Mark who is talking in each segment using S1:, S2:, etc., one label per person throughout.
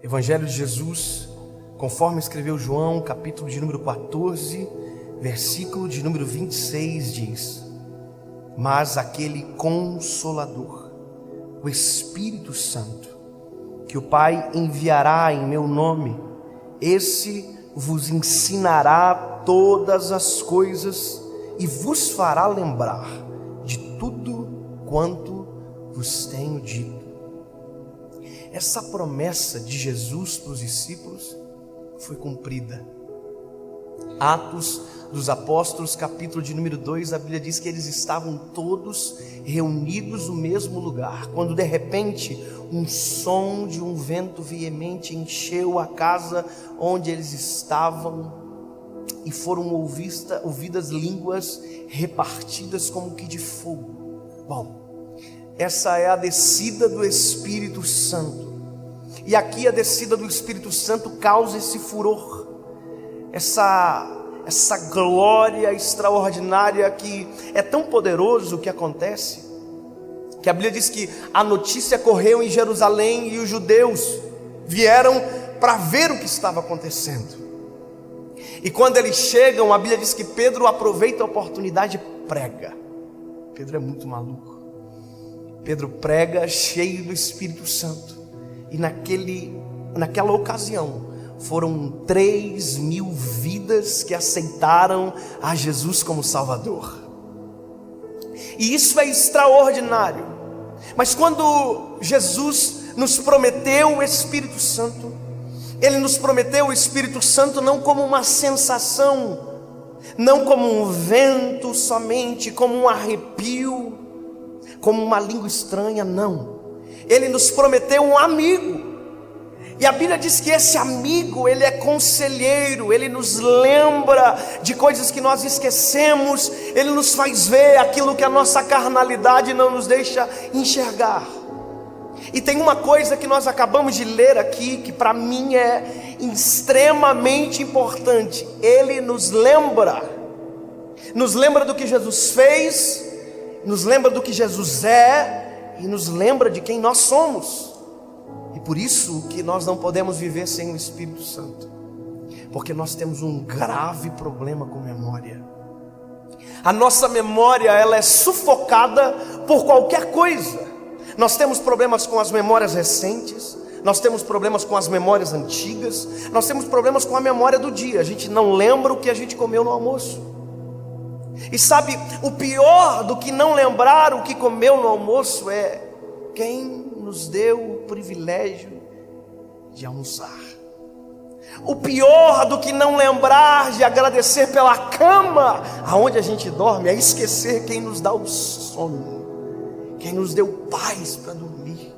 S1: Evangelho de Jesus, conforme escreveu João, capítulo de número 14, versículo de número 26, diz: mas aquele Consolador, o Espírito Santo, que o Pai enviará em meu nome, esse vos ensinará todas as coisas e vos fará lembrar de tudo quanto vos tenho dito. Essa promessa de Jesus para os discípulos foi cumprida. Atos dos Apóstolos, capítulo de número 2, a Bíblia diz que eles estavam todos reunidos no mesmo lugar, quando de repente um som de um vento veemente encheu a casa onde eles estavam, e foram ouvidas línguas repartidas como que de fogo. Bom, essa é a descida do Espírito Santo, e aqui a descida do Espírito Santo causa esse furor, essa glória extraordinária, que é tão poderoso o que acontece, que a Bíblia diz que a notícia correu em Jerusalém e os judeus vieram para ver o que estava acontecendo. E quando eles chegam, a Bíblia diz que Pedro aproveita a oportunidade e prega. Pedro é muito maluco. Pedro prega cheio do Espírito Santo, e naquela ocasião foram 3.000 vidas que aceitaram a Jesus como Salvador. E isso é extraordinário. Mas quando Jesus nos prometeu o Espírito Santo, Ele nos prometeu o Espírito Santo não como uma sensação, não como um vento somente, como um arrepio, como uma língua estranha, não. Ele nos prometeu um amigo. E a Bíblia diz que esse amigo, ele é conselheiro, ele nos lembra de coisas que nós esquecemos, ele nos faz ver aquilo que a nossa carnalidade não nos deixa enxergar. E tem uma coisa que nós acabamos de ler aqui, que para mim é extremamente importante. Ele nos lembra do que Jesus fez, nos lembra do que Jesus é, e nos lembra de quem nós somos. E por isso que nós não podemos viver sem o Espírito Santo, porque nós temos um grave problema com memória. A nossa memória, ela é sufocada por qualquer coisa. Nós temos problemas com as memórias recentes, nós temos problemas com as memórias antigas, nós temos problemas com a memória do dia. A gente não lembra o que a gente comeu no almoço. E sabe, o pior do que não lembrar o que comeu no almoço é quem nos deu o privilégio de almoçar. O pior do que não lembrar de agradecer pela cama aonde a gente dorme é esquecer quem nos dá o sono, quem nos deu paz para dormir.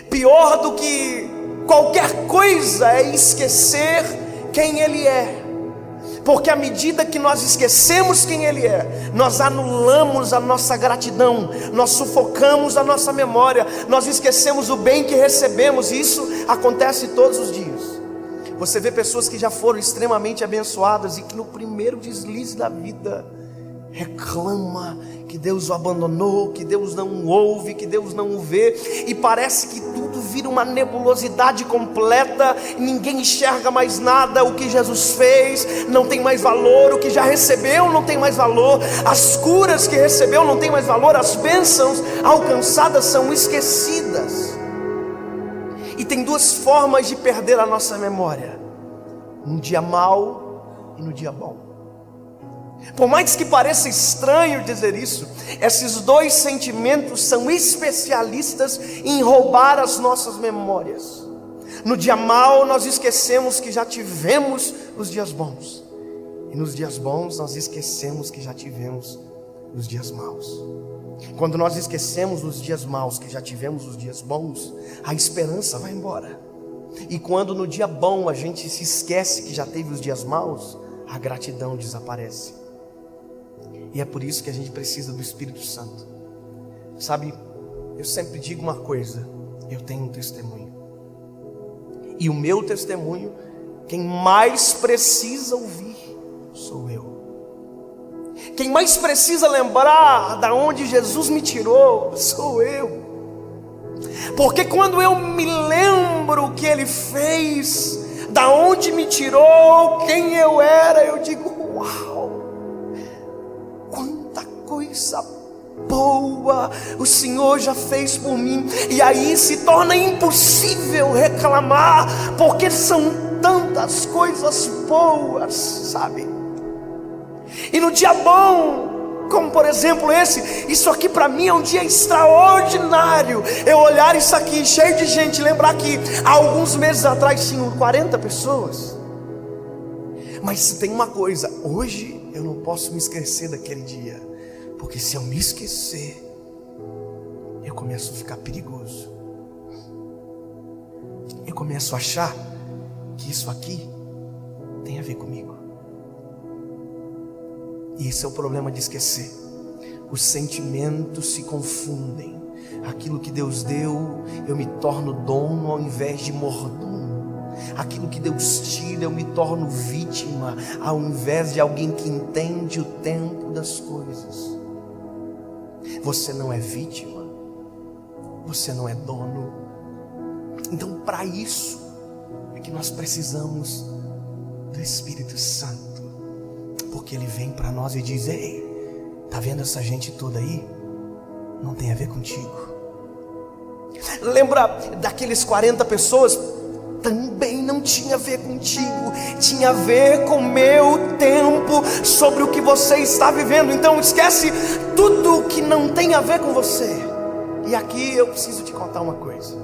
S1: Pior do que qualquer coisa é esquecer quem Ele é. Porque à medida que nós esquecemos quem Ele é, nós anulamos a nossa gratidão, nós sufocamos a nossa memória, nós esquecemos o bem que recebemos, e isso acontece todos os dias. Você vê pessoas que já foram extremamente abençoadas e que no primeiro deslize da vida reclama que Deus o abandonou, que Deus não o ouve, que Deus não o vê, e parece que tudo vira uma nebulosidade completa, ninguém enxerga mais nada. O que Jesus fez não tem mais valor, o que já recebeu não tem mais valor, as curas que recebeu não tem mais valor, as bênçãos alcançadas são esquecidas. E tem duas formas de perder a nossa memória: no dia mau e no dia bom. Por mais que pareça estranho dizer isso, esses dois sentimentos são especialistas em roubar as nossas memórias. No dia mau nós esquecemos que já tivemos os dias bons, e nos dias bons nós esquecemos que já tivemos os dias maus. Quando nós esquecemos os dias maus que já tivemos os dias bons, a esperança vai embora. E quando no dia bom a gente se esquece que já teve os dias maus, a gratidão desaparece. E é por isso que a gente precisa do Espírito Santo. Sabe, eu sempre digo uma coisa: eu tenho um testemunho, e o meu testemunho, quem mais precisa ouvir sou eu. Quem mais precisa lembrar da onde Jesus me tirou sou eu. Porque quando eu me lembro o que Ele fez, da onde me tirou, quem eu era, eu digo: uau, quanta coisa boa o Senhor já fez por mim. E aí se torna impossível reclamar, porque são tantas coisas boas, sabe? E no dia bom, como por exemplo isso aqui para mim é um dia extraordinário. Eu olhar isso aqui cheio de gente, lembrar que há alguns meses atrás tinham 40 pessoas. Mas se tem uma coisa, hoje eu não posso me esquecer daquele dia, porque se eu me esquecer, eu começo a ficar perigoso. Eu começo a achar que isso aqui tem a ver comigo. E esse é o problema de esquecer. Os sentimentos se confundem. Aquilo que Deus deu, eu me torno dono ao invés de mordomo. Aquilo que Deus tira, eu me torno vítima ao invés de alguém que entende o tempo das coisas. Você não é vítima, você não é dono. Então, para isso é que nós precisamos do Espírito Santo. Porque Ele vem para nós e diz: ei, tá vendo essa gente toda aí? Não tem a ver contigo. Lembra daqueles 40 pessoas? Também não tinha a ver contigo, tinha a ver com o meu tempo, sobre o que você está vivendo. Então esquece tudo que não tem a ver com você. E aqui eu preciso te contar uma coisa.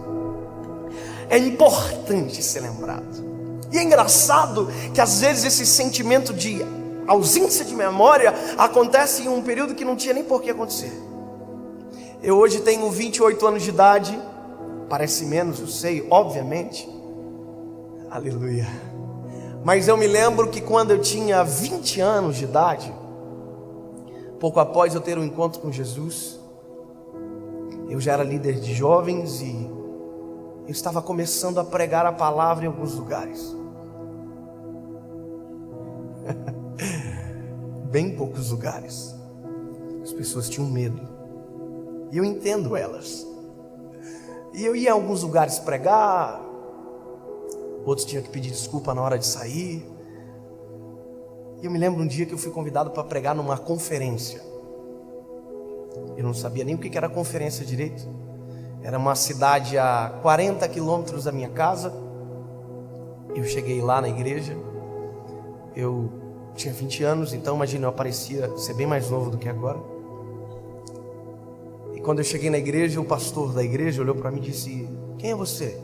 S1: É importante ser lembrado. E é engraçado que às vezes esse sentimento de ausência de memória acontece em um período que não tinha nem por que acontecer. Eu hoje tenho 28 anos de idade. Parece menos, eu sei, obviamente. Aleluia. Mas eu me lembro que quando eu tinha 20 anos de idade, pouco após eu ter um encontro com Jesus, eu já era líder de jovens e eu estava começando a pregar a palavra em alguns lugares. Bem poucos lugares. As pessoas tinham medo. E eu entendo elas. E eu ia a alguns lugares pregar, outros tinham que pedir desculpa na hora de sair. E eu me lembro um dia que eu fui convidado para pregar numa conferência. Eu não sabia nem o que era conferência direito. Era uma cidade a 40 quilômetros da minha casa. Eu cheguei lá na igreja. Eu tinha 20 anos, então imagina, eu parecia ser bem mais novo do que agora. E quando eu cheguei na igreja, o pastor da igreja olhou para mim e disse: quem é você?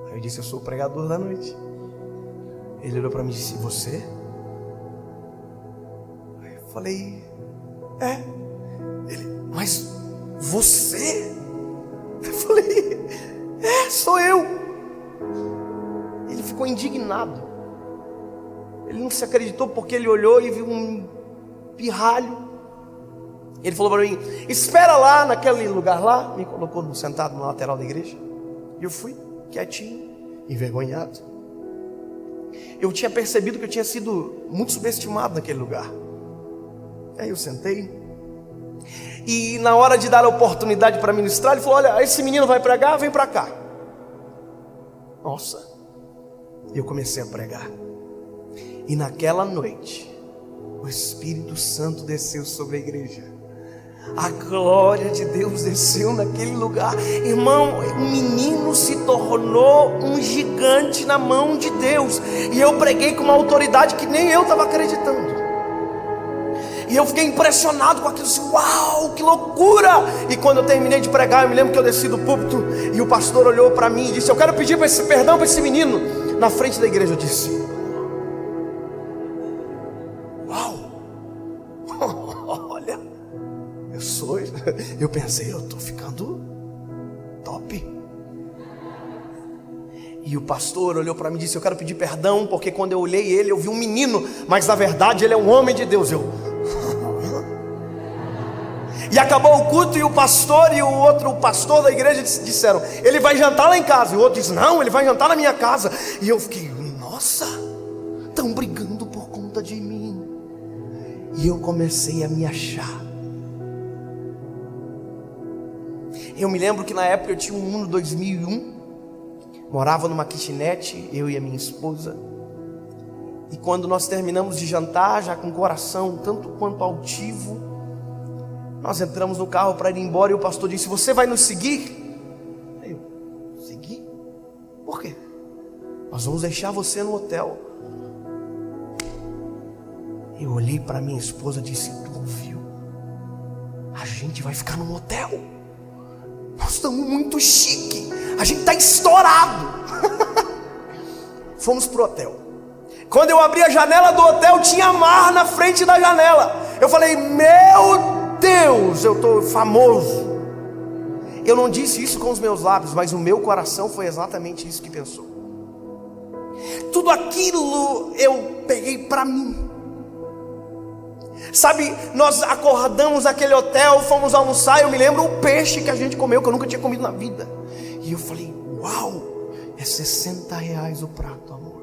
S1: Aí eu disse: eu sou o pregador da noite. Ele olhou para mim e disse: você? Aí eu falei: é. Ele: mas você? Eu falei: é, sou eu. Ele ficou indignado. Ele não se acreditou, porque ele olhou e viu um pirralho. Ele falou para mim: espera lá naquele lugar lá. Me colocou sentado na lateral da igreja. E eu fui quietinho, envergonhado. Eu tinha percebido que eu tinha sido muito subestimado naquele lugar. Aí eu sentei. E na hora de dar a oportunidade para ministrar, ele falou: olha, esse menino vai pregar, vem para cá. Nossa. E eu comecei a pregar. E naquela noite, o Espírito Santo desceu sobre a igreja. A glória de Deus desceu naquele lugar. Irmão, o menino se tornou um gigante na mão de Deus. E eu preguei com uma autoridade que nem eu estava acreditando. E eu fiquei impressionado com aquilo, assim: uau, que loucura! E quando eu terminei de pregar, eu me lembro que eu desci do púlpito e o pastor olhou para mim e disse: eu quero pedir perdão para esse menino. Na frente da igreja eu disse: uau, olha, eu pensei, eu estou ficando top. E o pastor olhou para mim e disse: eu quero pedir perdão, porque quando eu olhei ele, eu vi um menino, mas na verdade ele é um homem de Deus. E acabou o culto e o pastor e o pastor da igreja disseram: ele vai jantar lá em casa. E o outro disse: não, ele vai jantar na minha casa. E eu fiquei: nossa, estão brigando por conta de mim. E eu comecei a me achar. Eu me lembro que na época eu tinha um Uno 2001, morava numa kitnet, eu e a minha esposa. E quando nós terminamos de jantar, já com o coração tanto quanto altivo, nós entramos no carro para ir embora e o pastor disse: você vai nos seguir? Eu, seguir? Por quê? Nós vamos deixar você no hotel. Eu olhei para minha esposa e disse: tu ouviu? A gente vai ficar no hotel. Nós estamos muito chique. A gente está estourado. Fomos pro hotel. Quando eu abri a janela do hotel, tinha mar na frente da janela. Eu falei: meu Deus, eu estou famoso. Eu não disse isso com os meus lábios, mas o meu coração foi exatamente isso que pensou. Tudo aquilo eu peguei para mim. Sabe, nós acordamos naquele hotel, fomos almoçar. Eu me lembro o peixe que a gente comeu, que eu nunca tinha comido na vida. E eu falei: uau, é R$60 o prato, amor.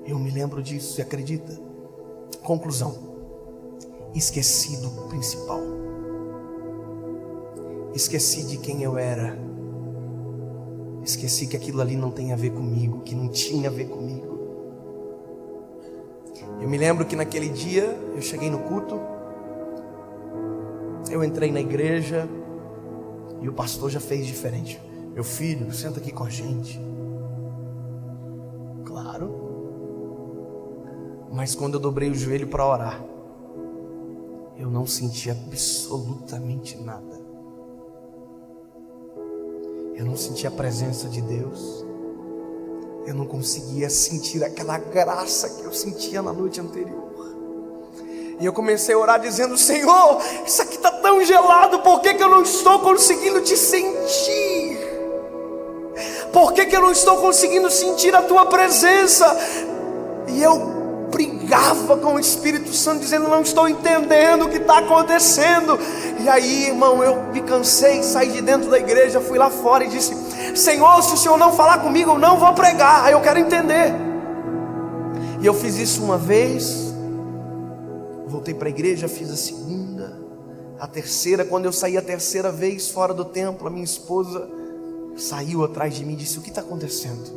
S1: Eu me lembro disso, você acredita? Conclusão: esqueci do principal. Esqueci de quem eu era. Esqueci que aquilo ali não tem a ver comigo, que não tinha a ver comigo. Eu me lembro que naquele dia eu cheguei no culto, eu entrei na igreja e o pastor já fez diferente. Meu filho, senta aqui com a gente. Claro. Mas quando eu dobrei o joelho para orar, eu não senti absolutamente nada. Eu não senti a presença de Deus. Eu não conseguia sentir aquela graça que eu sentia na noite anterior. E eu comecei a orar dizendo: Senhor, isso aqui está tão gelado, por que eu não estou conseguindo te sentir? Por que eu não estou conseguindo sentir a tua presença? E eu brigava com o Espírito Santo, dizendo: não estou entendendo o que está acontecendo. E aí, irmão, eu me cansei, saí de dentro da igreja, fui lá fora e disse: Senhor, se o Senhor não falar comigo, eu não vou pregar. Aí eu quero entender. E eu fiz isso uma vez, voltei para a igreja, fiz a segunda, a terceira. Quando eu saí a terceira vez fora do templo, a minha esposa saiu atrás de mim e disse: o que está acontecendo?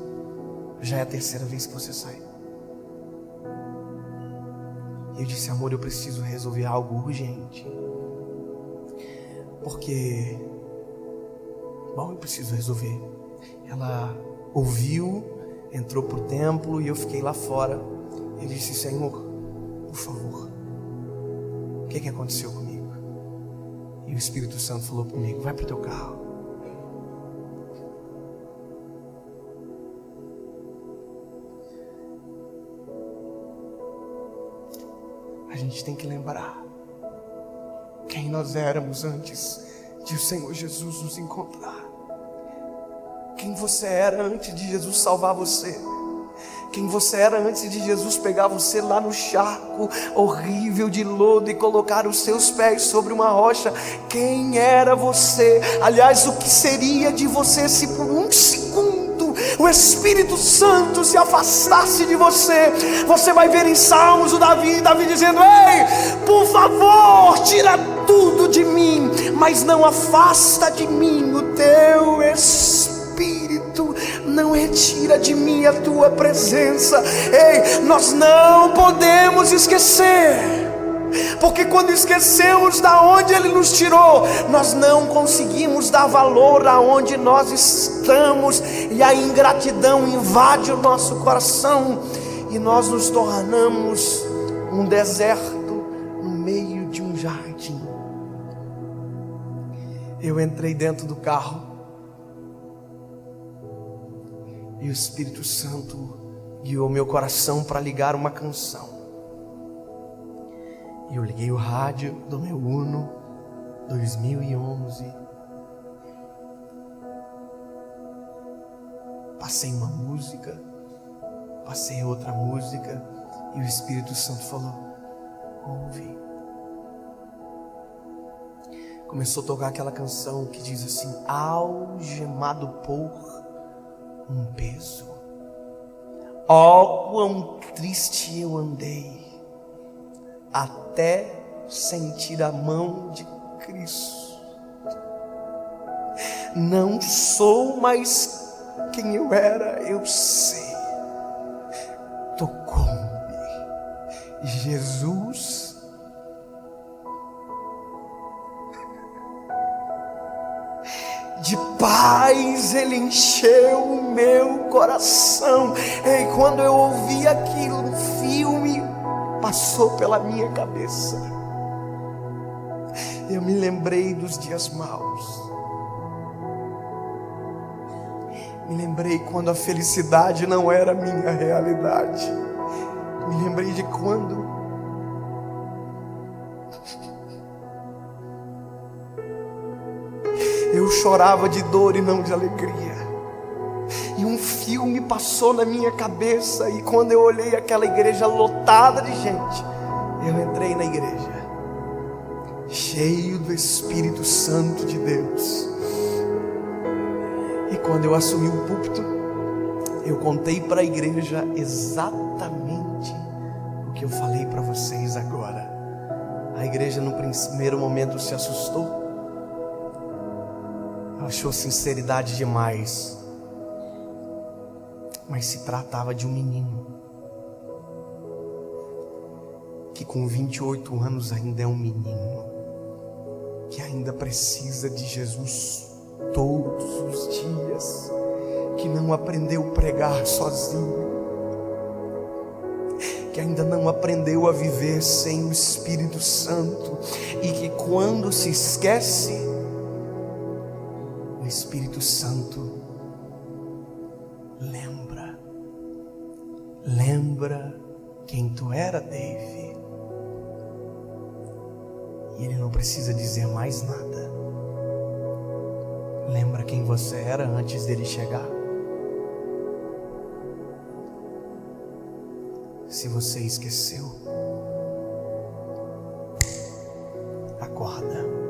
S1: Já é a terceira vez que você sai. E eu disse: amor, eu preciso resolver algo urgente. Porque, bom, eu preciso resolver. Ela ouviu, entrou para o templo e eu fiquei lá fora. Ele disse: Senhor, por favor, o que aconteceu comigo? E o Espírito Santo falou comigo: vai para o teu carro. A gente tem que lembrar quem nós éramos antes de o Senhor Jesus nos encontrar. Quem você era antes de Jesus salvar você. Quem você era antes de Jesus pegar você lá no charco horrível de lodo e colocar os seus pés sobre uma rocha. Quem era você? Aliás, o que seria de você se por um segundo o Espírito Santo se afastasse de você? Você vai ver em Salmos o Davi dizendo: ei, por favor, tira tudo de mim, mas não afasta de mim o teu Espírito. Não retira de mim a tua presença. Ei, nós não podemos esquecer, porque quando esquecemos da onde Ele nos tirou, nós não conseguimos dar valor aonde nós estamos, e a ingratidão invade o nosso coração, e nós nos tornamos um deserto no meio de um jardim. Eu entrei dentro do carro, e o Espírito Santo guiou meu coração para ligar uma canção. E eu liguei o rádio do meu Uno 2011. Passei uma música, passei outra música, e o Espírito Santo falou: ouve. Começou a tocar aquela canção que diz assim: algemado por um peso, ó quão triste eu andei, até sentir a mão de Cristo. Não sou mais quem eu era, eu sei. Tocou-me. Jesus de paz, Ele encheu o meu coração. E quando eu ouvi aquilo, um filme passou pela minha cabeça. Eu me lembrei dos dias maus. Me lembrei quando a felicidade não era a minha realidade. Me lembrei de quando eu chorava de dor e não de alegria. E um filme passou na minha cabeça. E quando eu olhei aquela igreja lotada de gente, eu entrei na igreja, cheio do Espírito Santo de Deus. E quando eu assumi o púlpito, eu contei para a igreja exatamente o que eu falei para vocês agora. A igreja no primeiro momento se assustou, achou sinceridade demais, mas se tratava de um menino que com 28 anos ainda é um menino, que ainda precisa de Jesus todos os dias, que não aprendeu a pregar sozinho, que ainda não aprendeu a viver sem o Espírito Santo, e que quando se esquece, o Espírito Santo lembra quem tu era, Dave, e ele não precisa dizer mais nada. Lembra quem você era antes dele chegar? Se você esqueceu, acorda.